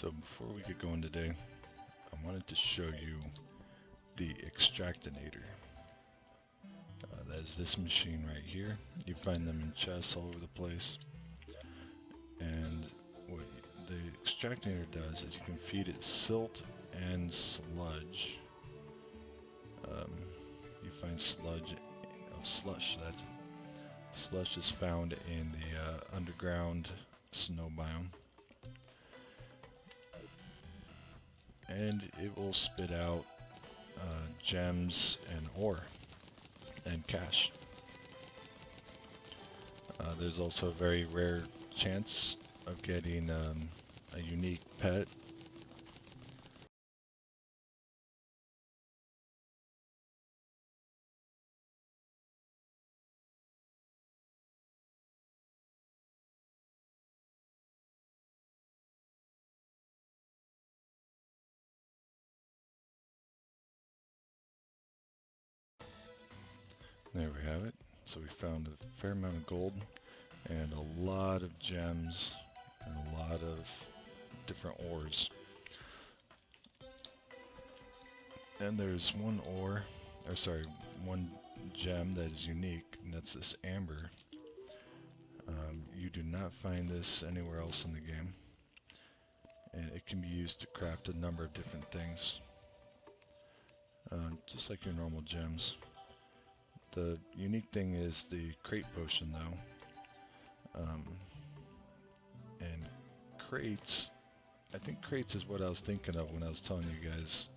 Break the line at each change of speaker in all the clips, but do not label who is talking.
So before we get going today, I wanted to show you the Extractanator. That is this machine right here. You find them in chests all over the place. And what the Extractanator does is you can feed it silt and sludge. You find slush. That's slush is found in the underground snow biome. And it will spit out gems and ore and cash. There's also a very rare chance of getting a unique pet. There we have it. So we found a fair amount of gold and a lot of gems and a lot of different ores. And there's one one gem that is unique, and that's this amber. You do not find this anywhere else in the game, and it can be used to craft a number of different things, just like your normal gems. The unique thing is the crate potion though, and crates, I think crates is what I was thinking of when I was telling you guys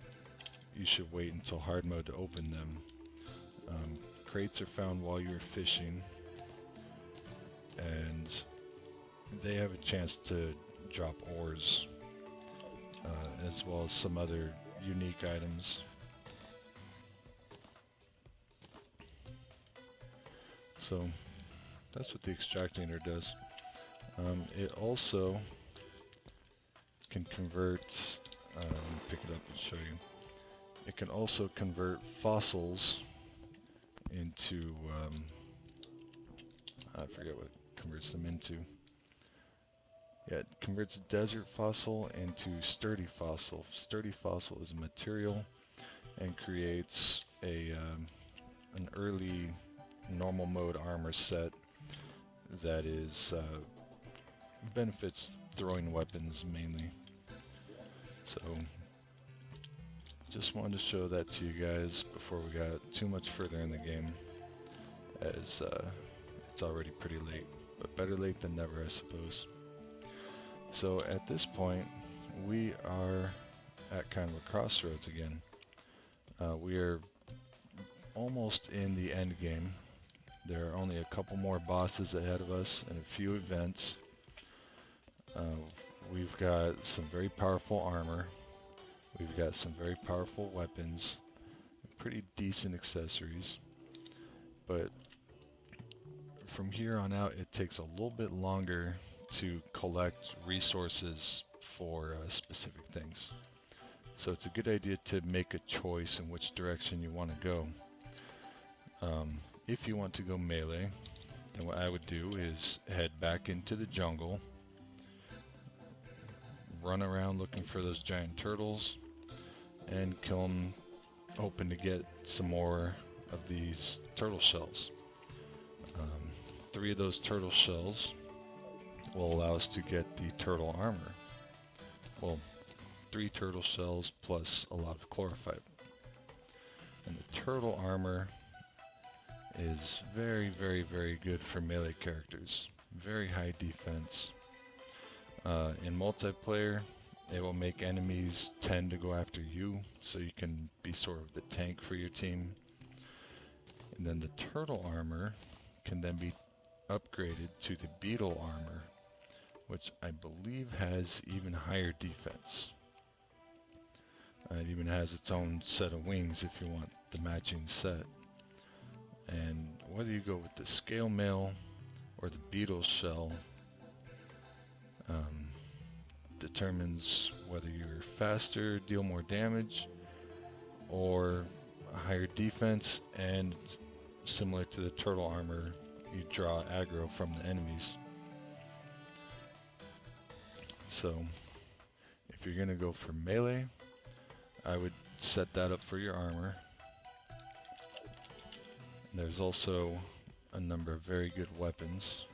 you should wait until hard mode to open them. Crates are found while you're fishing, and they have a chance to drop ores, as well as some other unique items. So that's what the Extractanator does. It also can convert, let me pick it up and show you. It can also convert fossils into, I forget what it converts them into. Yeah, it converts desert fossil into sturdy fossil. Sturdy fossil is a material and creates an early normal mode armor set that is benefits throwing weapons mainly. So just wanted to show that to you guys before we got too much further in the game, as it's already pretty late, but better late than never, I suppose. So at this point we are at kind of a crossroads again. We are almost in the end game. There are only a couple more bosses ahead of us and a few events. We've got some very powerful armor. We've got some very powerful weapons, and pretty decent accessories. But from here on out, it takes a little bit longer to collect resources for specific things. So it's a good idea to make a choice in which direction you want to go. If you want to go melee, then what I would do is head back into the jungle, run around looking for those giant turtles, and kill them, hoping to get some more of these turtle shells. 3 of those turtle shells will allow us to get the turtle armor. Well, 3 turtle shells plus a lot of chlorophyte. And the turtle armor is very, very, very good for melee characters. Very high defense. In multiplayer, it will make enemies tend to go after you, so you can be sort of the tank for your team. And then the turtle armor can then be upgraded to the Beetle Armor, which I believe has even higher defense. It even has its own set of wings if you want the matching set. And whether you go with the scale mail or the beetle shell determines whether you're faster, deal more damage, or a higher defense, and similar to the turtle armor, you draw aggro from the enemies. So if if you're gonna go for melee, I would set that up for your armor. There's also a number of very good weapons.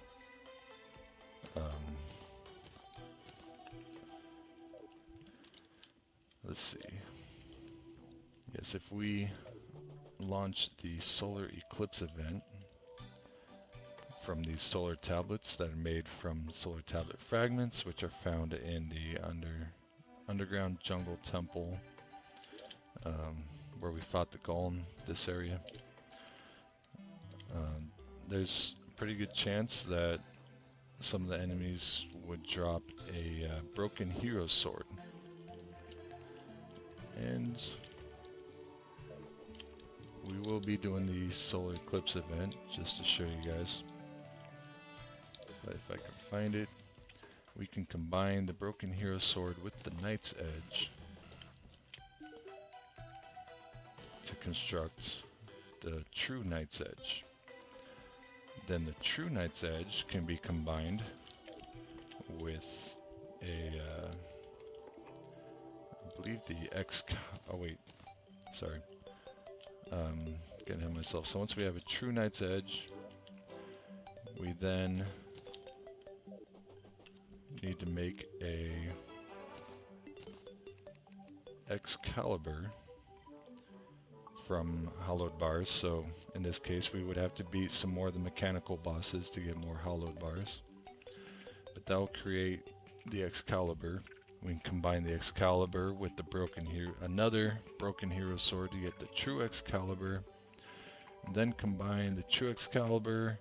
Let's see. Yes, if we launch the Solar Eclipse event from these solar tablets that are made from solar tablet fragments, which are found in the underground jungle temple where we fought the golem, this area, there's a pretty good chance that some of the enemies would drop a broken hero sword. And we will be doing the Solar Eclipse event just to show you guys. But if I can find it, we can combine the broken hero sword with the Knight's Edge to construct the true Knight's Edge. Then the true Knight's Edge can be combined with a I believe the getting ahead of myself. So once we have a true Knight's Edge, we then need to make a Excalibur from hollowed bars. So in this case we would have to beat some more of the mechanical bosses to get more hollowed bars, but that will create the Excalibur. We can combine the Excalibur with the another broken hero sword to get the true Excalibur, and then combine the true Excalibur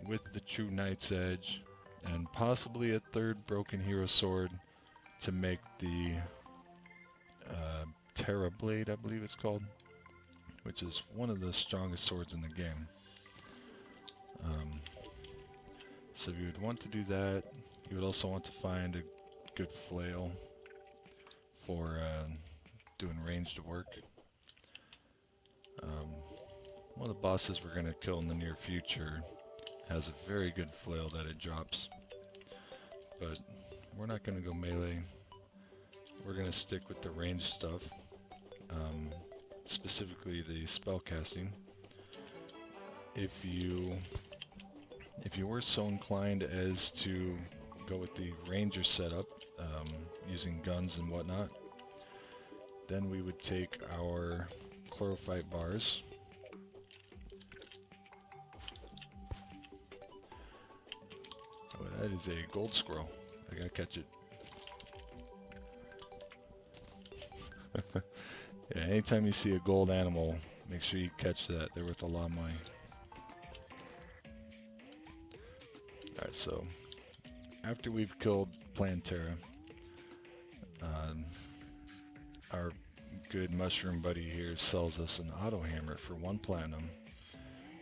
with the true Knight's Edge, and possibly a third broken hero sword to make the Terra Blade, I believe it's called, which is one of the strongest swords in the game. So you would want to do that. You would also want to find a good flail for doing ranged work. One of the bosses we're going to kill in the near future has a very good flail that it drops, but we're not going to go melee. We're going to stick with the ranged stuff, specifically the spellcasting. If you were so inclined as to go with the ranger setup, using guns and whatnot, then we would take our chlorophyte bars, that is a gold squirrel. I gotta catch it. Yeah, anytime you see a gold animal, make sure you catch that. They're worth a lot of money. Alright, so after we've killed Plantera, our good mushroom buddy here sells us an Autohammer for 1 platinum,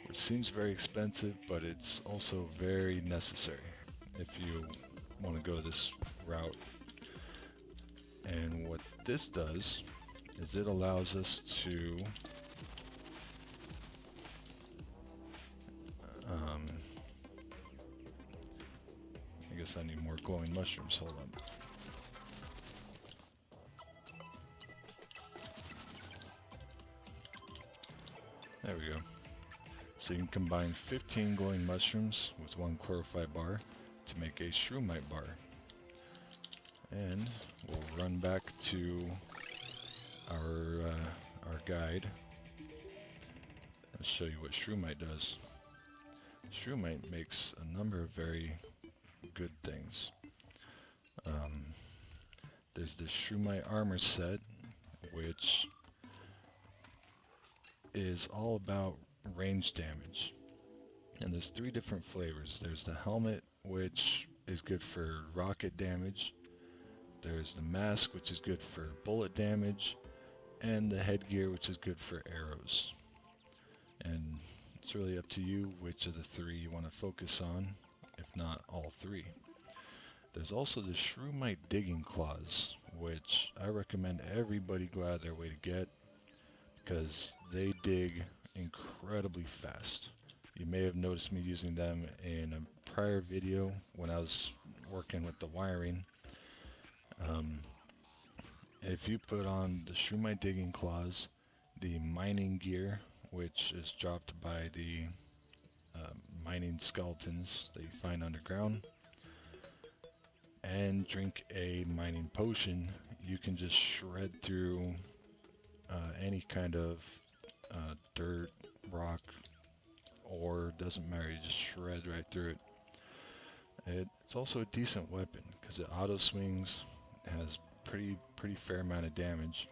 which seems very expensive, but it's also very necessary if you want to go this route. And what this does is it allows us to I guess I need more glowing mushrooms. Hold on. There we go. So you can combine 15 glowing mushrooms with 1 chlorophyte bar to make a Shroomite bar. And we'll run back to our guide. Let's show you what Shroomite does. Shroomite makes a number of very good things. There's the Shroomite Armor set, which is all about range damage. And there's 3 different flavors. There's the helmet, which is good for rocket damage. There's the mask, which is good for bullet damage. And the headgear, which is good for arrows. And it's really up to you which of the 3 you want to focus on, if not all 3. There's also the Shroomite Digging Claws, which I recommend everybody go out of their way to get, because they dig incredibly fast. You may have noticed me using them in a prior video when I was working with the wiring. if you put on the Shroomite Digging Claws, the mining gear, which is dropped by the mining skeletons that you find underground, and drink a mining potion, you can just shred through any kind of dirt, rock, ore, doesn't matter, you just shred right through it. It's also a decent weapon because it auto swings, has pretty fair amount of damage.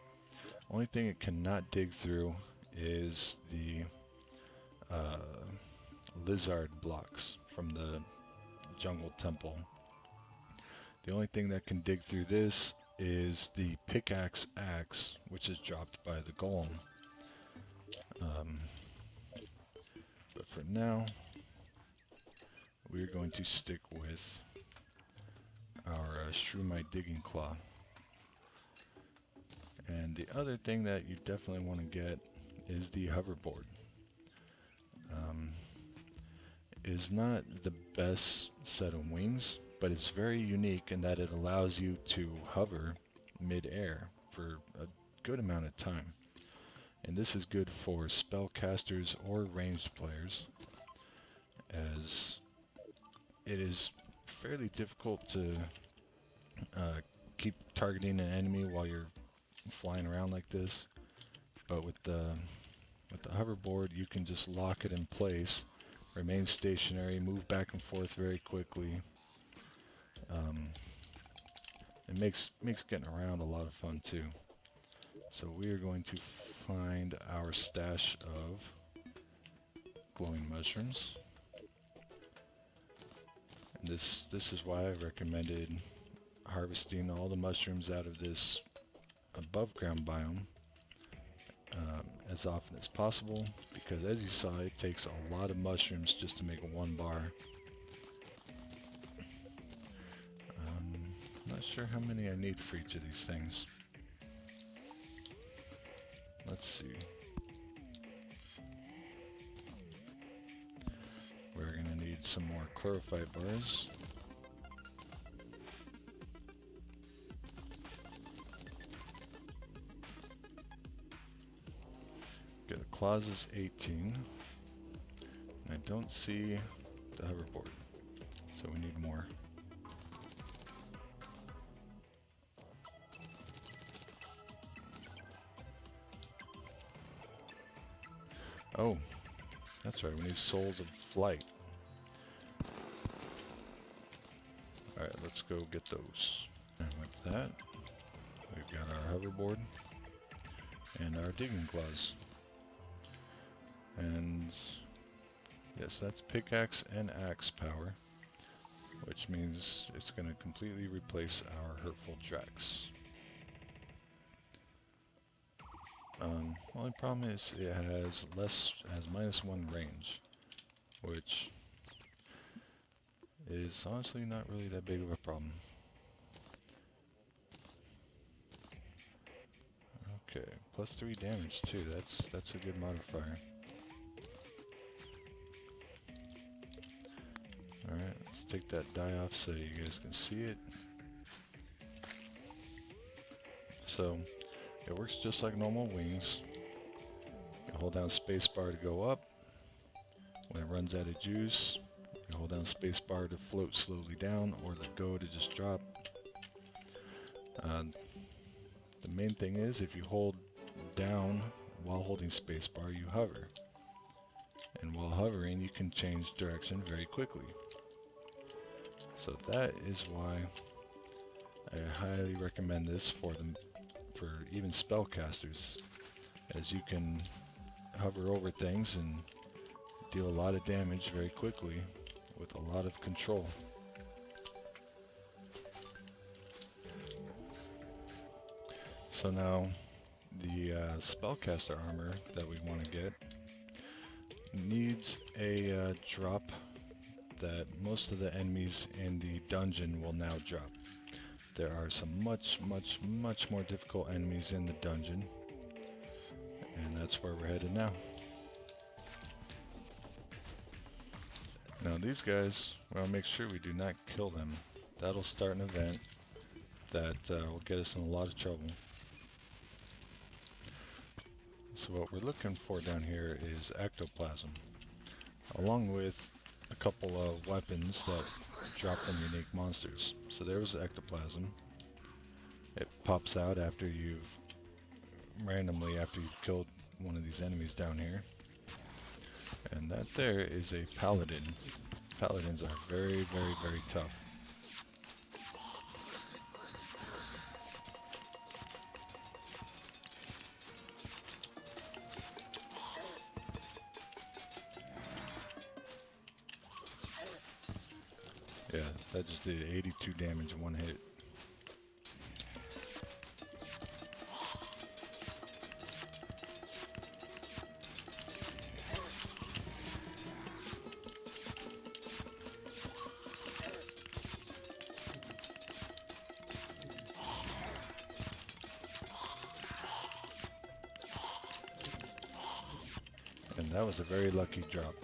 Only thing it cannot dig through is the lizard blocks from the jungle temple. The only thing that can dig through this is the pickaxe axe, which is dropped by the golem. But for now, we're going to stick with our Shroomite Digging Claw. And the other thing that you definitely want to get is the Hoverboard. Is not the best set of wings, but it's very unique in that it allows you to hover mid-air for a good amount of time. And this is good for spellcasters or ranged players, as it is fairly difficult to keep targeting an enemy while you're flying around like this. But with the hoverboard, you can just lock it in place, remain stationary, move back and forth very quickly. It makes getting around a lot of fun too. So we are going to find our stash of glowing mushrooms. And this is why I recommended harvesting all the mushrooms out of this above ground biome as often as possible, because as you saw, it takes a lot of mushrooms just to make one bar. Not sure how many I need for each of these things. Let's see. We're going to need some more chlorophyte bars. Okay, the claws is 18. I don't see the hoverboard, so we need more. Oh, that's right, we need souls of flight. Alright, let's go get those. And with that, we've got our hoverboard and our digging claws. And yes, that's pickaxe and axe power, which means it's going to completely replace our hurtful tracks. Only problem is it has -1 range, which is honestly not really that big of a problem. Okay, +3 damage too. That's a good modifier. Alright, let's take that die off so you guys can see it. So it works just like normal wings. You hold down spacebar to go up. When it runs out of juice, you hold down spacebar to float slowly down, or let go to just drop. The main thing is, if you hold down while holding spacebar, you hover. And while hovering, you can change direction very quickly. So that is why I highly recommend this for even spellcasters, as you can hover over things and deal a lot of damage very quickly with a lot of control. So now the Spellcaster armor that we want to get needs a drop that most of the enemies in the dungeon will now drop. There are some much more difficult enemies in the dungeon, and that's where we're headed now. Now these guys, we'll make sure we do not kill them. That'll start an event that will get us in a lot of trouble. So what we're looking for down here is Ectoplasm, along with a couple of weapons that drop from unique monsters. So there's Ectoplasm. It pops out after you've killed one of these enemies down here. And that there is a Paladin. Paladins are very, very, very tough. Yeah, that just did 82 damage in one hit. And that was a very lucky drop.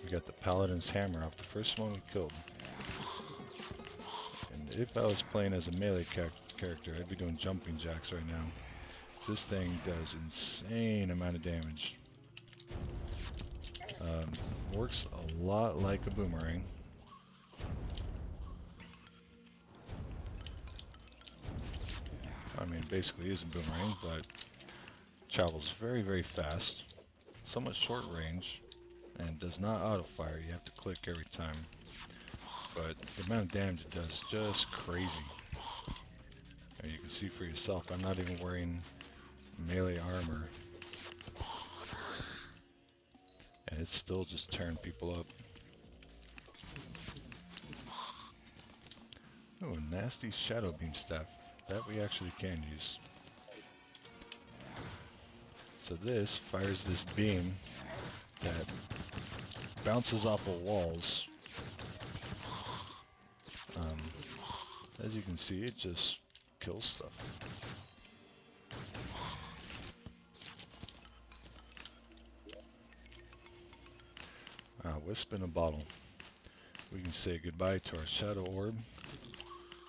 We got the Paladin's Hammer off the first one we killed. And if I was playing as a melee character, I'd be doing jumping jacks right now. This thing does insane amount of damage. Works a lot like a boomerang. I mean, basically is a boomerang, but travels very, very fast. Somewhat short range, and does not auto-fire. You have to click every time. But the amount of damage it does is just crazy. And you can see for yourself, I'm not even wearing melee armor. And it's still just tearing people up. Oh, a nasty Shadow Beam Staff. That we actually can use. So this fires this beam that bounces off of walls. As you can see, it just kills stuff. Wisp in a bottle. We can say goodbye to our Shadow Orb,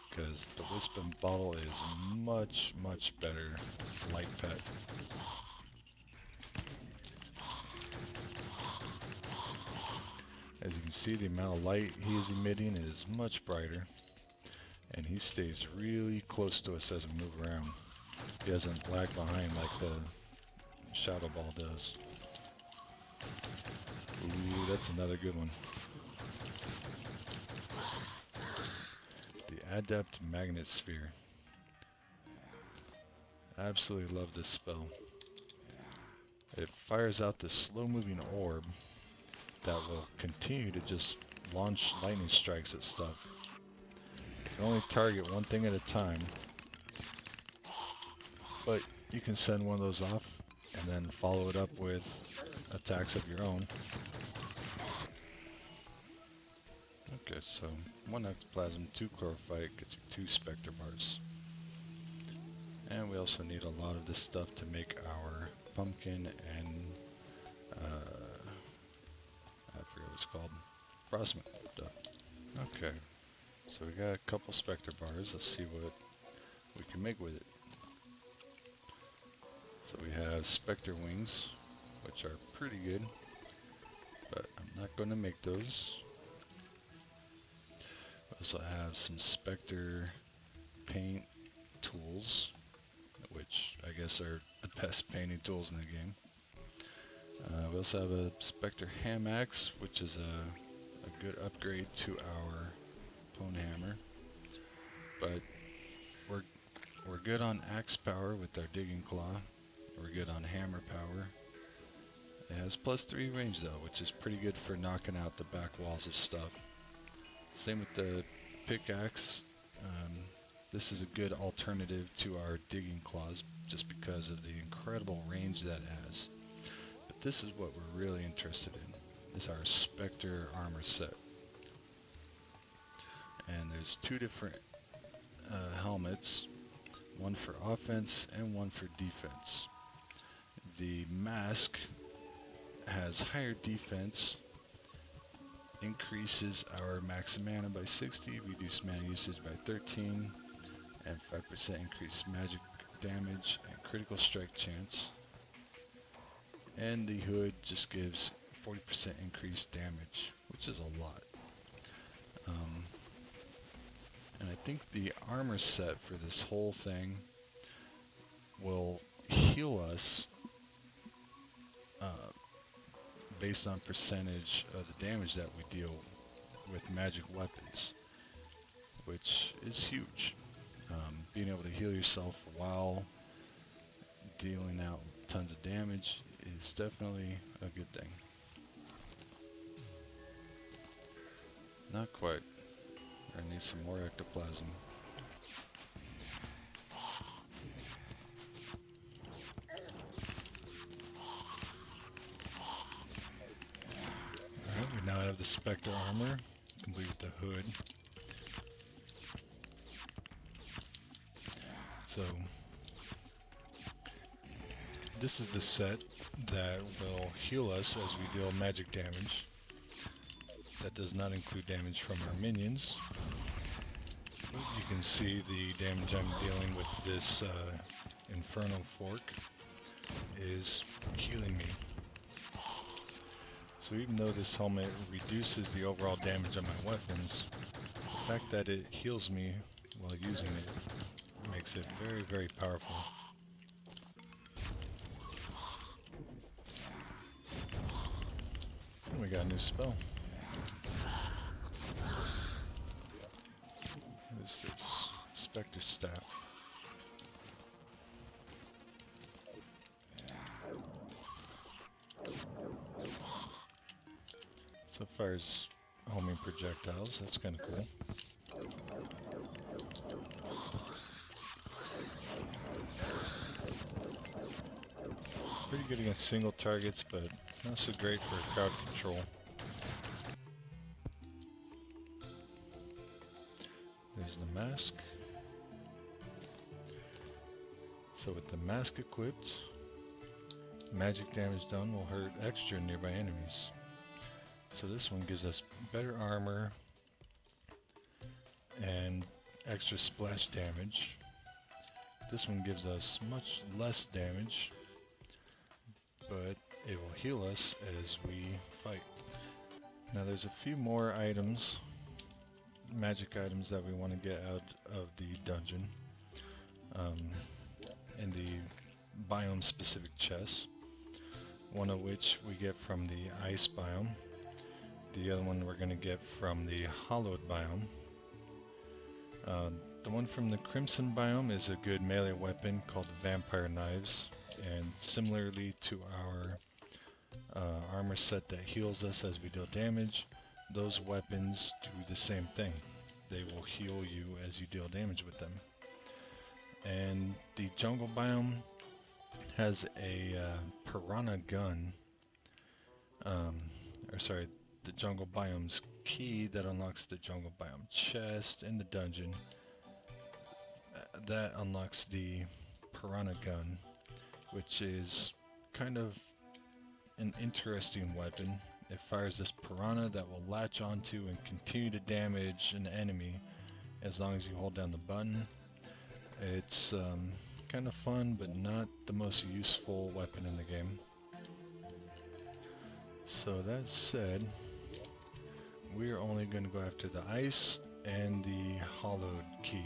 because the Wisp in bottle is much, much better light pet. As you can see, the amount of light he is emitting is much brighter, and he stays really close to us as we move around. He doesn't lag behind like the Shadow Ball does. Ooh, that's another good one. The Adept Magnet Sphere. Absolutely love this spell. It fires out this slow-moving orb that will continue to just launch lightning strikes at stuff. You can only target one thing at a time, but you can send one of those off and then follow it up with attacks of your own. Okay, so 1 Ectoplasm, 2 chlorophyte gets you 2 Spectre Bars. And we also need a lot of this stuff to make our pumpkin and I forget what it's called, frostmint stuff. Okay, so we got a couple Spectre Bars. Let's see what we can make with it. So we have Spectre Wings, which are pretty good, but I'm not going to make those. We also have some Spectre Paint tools, which I guess are the best painting tools in the game. We also have a Spectre Ham Axe, which is a good upgrade to our Autohammer. But we're good on axe power with our Digging Claw. We're good on hammer power. It has +3 range though, which is pretty good for knocking out the back walls of stuff. Same with the pickaxe. This is a good alternative to our Digging Claws just because of the incredible range that it has. But this is what we're really interested in, is our Spectre Armor set. And there's 2 different helmets, one for offense and one for defense. The mask has higher defense, increases our max mana by 60, reduce mana usage by 13, and 5% increased magic damage and critical strike chance. and the hood just gives 40% increased damage, which is a lot. And I think the armor set for this whole thing will heal us based on percentage of the damage that we deal with magic weapons, which is huge. Being able to heal yourself while dealing out tons of damage is definitely a good thing. Not quite. I need some more ectoplasm. Alright, we now have the Spectre Armor, complete with the hood. So, this is the set that will heal us as we deal magic damage. That does not include damage from our minions. But you can see the damage I'm dealing with this Inferno Fork is healing me. So even though this helmet reduces the overall damage on my weapons, the fact that it heals me while using it makes it very, very powerful. And we got a new spell. What is this? Spectre Staff. So fires homing projectiles, that's kind of cool. Pretty good against single targets, but not so great for crowd control. There's the mask. So with the mask equipped, magic damage done will hurt extra nearby enemies. So this one gives us better armor and extra splash damage. This one gives us much less damage, but it will heal us as we fight. Now there's a few more items, magic items, that we want to get out of the dungeon in the biome specific chests, one of which we get from the ice biome. The other one we're going to get from the hollowed biome. The one from the crimson biome is a good melee weapon called vampire knives, and similarly to our armor set that heals us as we deal damage, those weapons do the same thing. They will heal you as you deal damage with them. And the jungle biome has a piranha gun, the jungle biome's key that unlocks the jungle biome chest in the dungeon. That unlocks the piranha gun, which is kind of an interesting weapon. It fires this piranha that will latch onto and continue to damage an enemy as long as you hold down the button. It's kind of fun, but not the most useful weapon in the game. So that said, we're only going to go after the ice and the hollowed key.